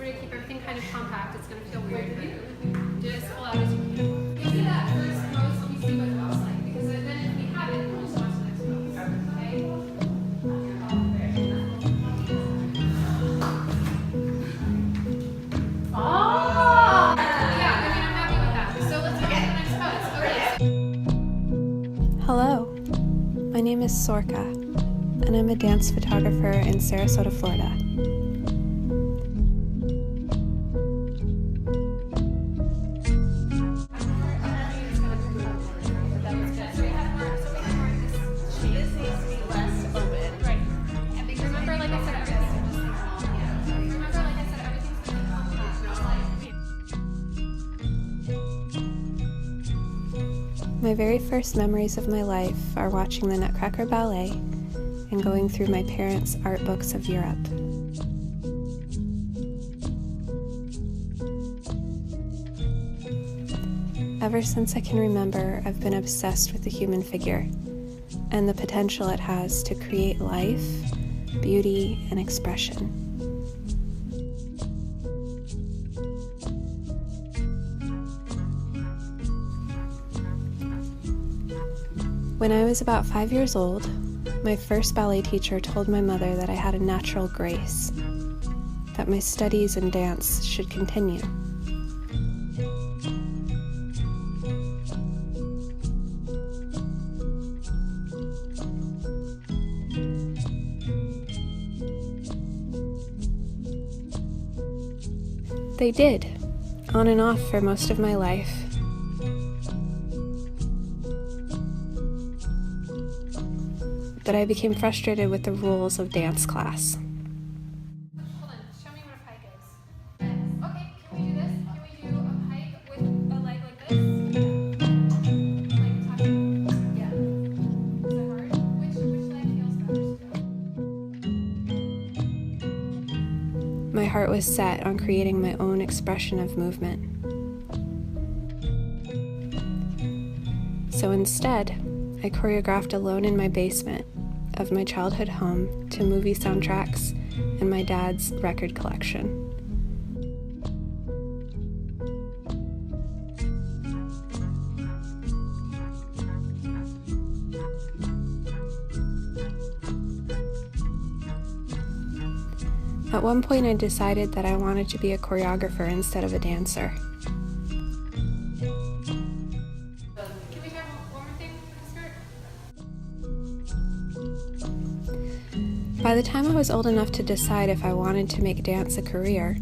order to keep everything kind of compact, it's going to feel weird, but just pull out as you can. You'll see that first pose, let me see what it looks like, because then if we have it, we'll just watch the next pose. Okay? Oh! Yeah, I mean, I'm happy with that. So let's go to the next pose. Okay. Hello, my name is Sorcha, and I'm a dance photographer in Sarasota, Florida. My very first memories of my life are watching the Nutcracker Ballet and going through my parents' art books of Europe. Ever since I can remember, I've been obsessed with the human figure and the potential it has to create life, beauty, and expression. When I was about 5 years old, my first ballet teacher told my mother that I had a natural grace, that my studies in dance should continue. They did, on and off for most of my life. But I became frustrated with the rules of dance class. Hold on, show me what a pike is. Okay, can we do this? Can we do a pike with a leg like this? Like tucking? Yeah. Is it hard? Which leg feels better? My heart was set on creating my own expression of movement. So instead, I choreographed alone in my basement of my childhood home to movie soundtracks and my dad's record collection. At one point I decided that I wanted to be a choreographer instead of a dancer. By the time I was old enough to decide if I wanted to make dance a career,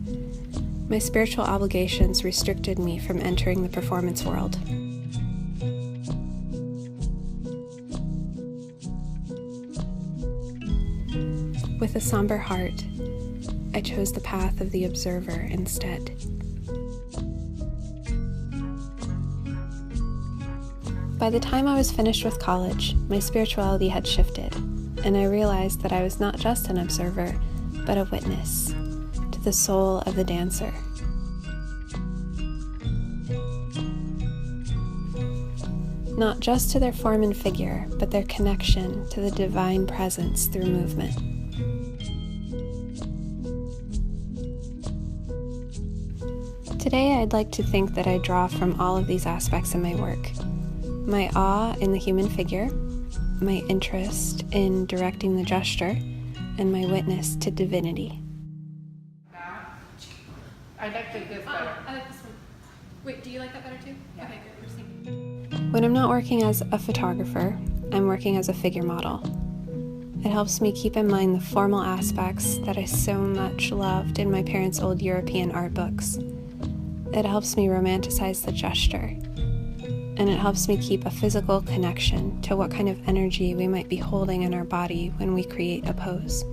my spiritual obligations restricted me from entering the performance world. With a somber heart, I chose the path of the observer instead. By the time I was finished with college, my spirituality had shifted, and I realized that I was not just an observer, but a witness to the soul of the dancer. Not just to their form and figure, but their connection to the divine presence through movement. Today, I'd like to think that I draw from all of these aspects in my work. My awe in the human figure, my interest in directing the gesture, and my witness to divinity. I like this better. I like this one. Wait, do you like that better too? Yeah. Okay, good. We're syncing. When I'm not working as a photographer, I'm working as a figure model. It helps me keep in mind the formal aspects that I so much loved in my parents' old European art books. It helps me romanticize the gesture. And it helps me keep a physical connection to what kind of energy we might be holding in our body when we create a pose.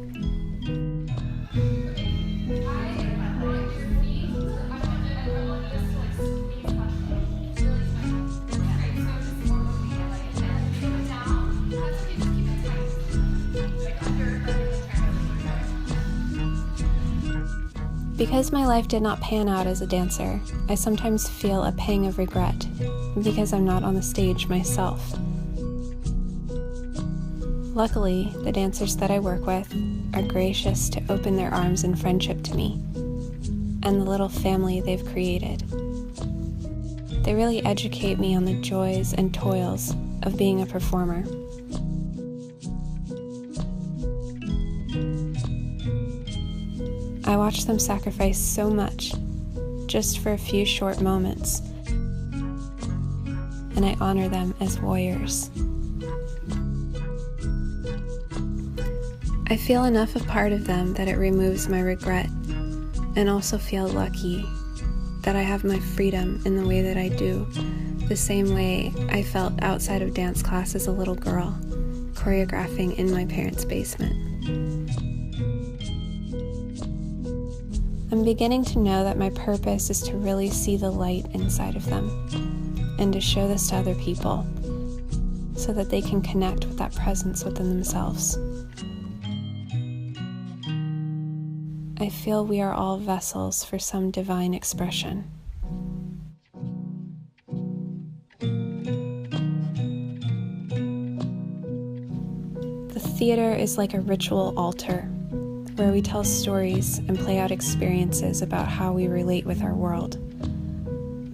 Because my life did not pan out as a dancer, I sometimes feel a pang of regret because I'm not on the stage myself. Luckily, the dancers that I work with are gracious to open their arms in friendship to me. and the little family they've created. They really educate me on the joys and toils of being a performer. I watch them sacrifice so much just for a few short moments, and I honor them as warriors. I feel enough a part of them that it removes my regret, and also feel lucky that I have my freedom in the way that I do, the same way I felt outside of dance class as a little girl, choreographing in my parents' basement. I'm beginning to know that my purpose is to really see the light inside of them, and to show this to other people, so that they can connect with that presence within themselves. I feel we are all vessels for some divine expression. The theater is like a ritual altar, where we tell stories and play out experiences about how we relate with our world.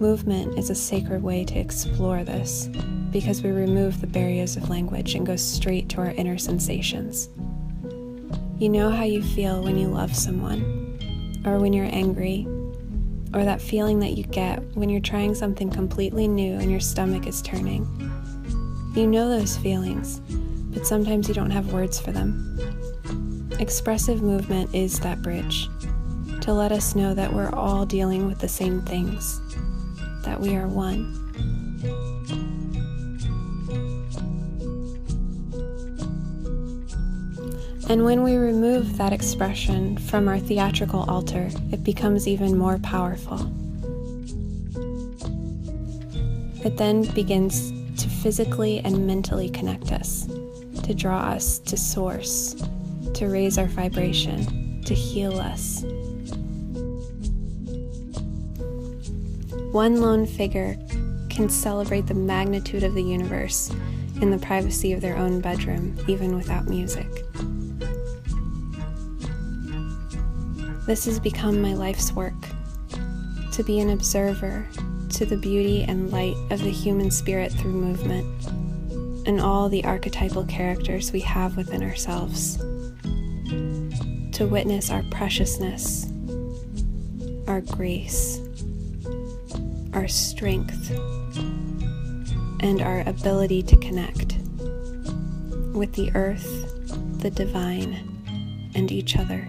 Movement is a sacred way to explore this, because we remove the barriers of language and go straight to our inner sensations. You know how you feel when you love someone, or when you're angry, or that feeling that you get when you're trying something completely new and your stomach is turning. You know those feelings, but sometimes you don't have words for them. Expressive movement is that bridge, to let us know that we're all dealing with the same things, that we are one. And when we remove that expression from our theatrical altar, it becomes even more powerful. It then begins to physically and mentally connect us, to draw us to source, to raise our vibration, to heal us. One lone figure can celebrate the magnitude of the universe in the privacy of their own bedroom, even without music. This has become my life's work, to be an observer to the beauty and light of the human spirit through movement, and all the archetypal characters we have within ourselves, to witness our preciousness, our grace, our strength, and our ability to connect with the earth, the divine, and each other.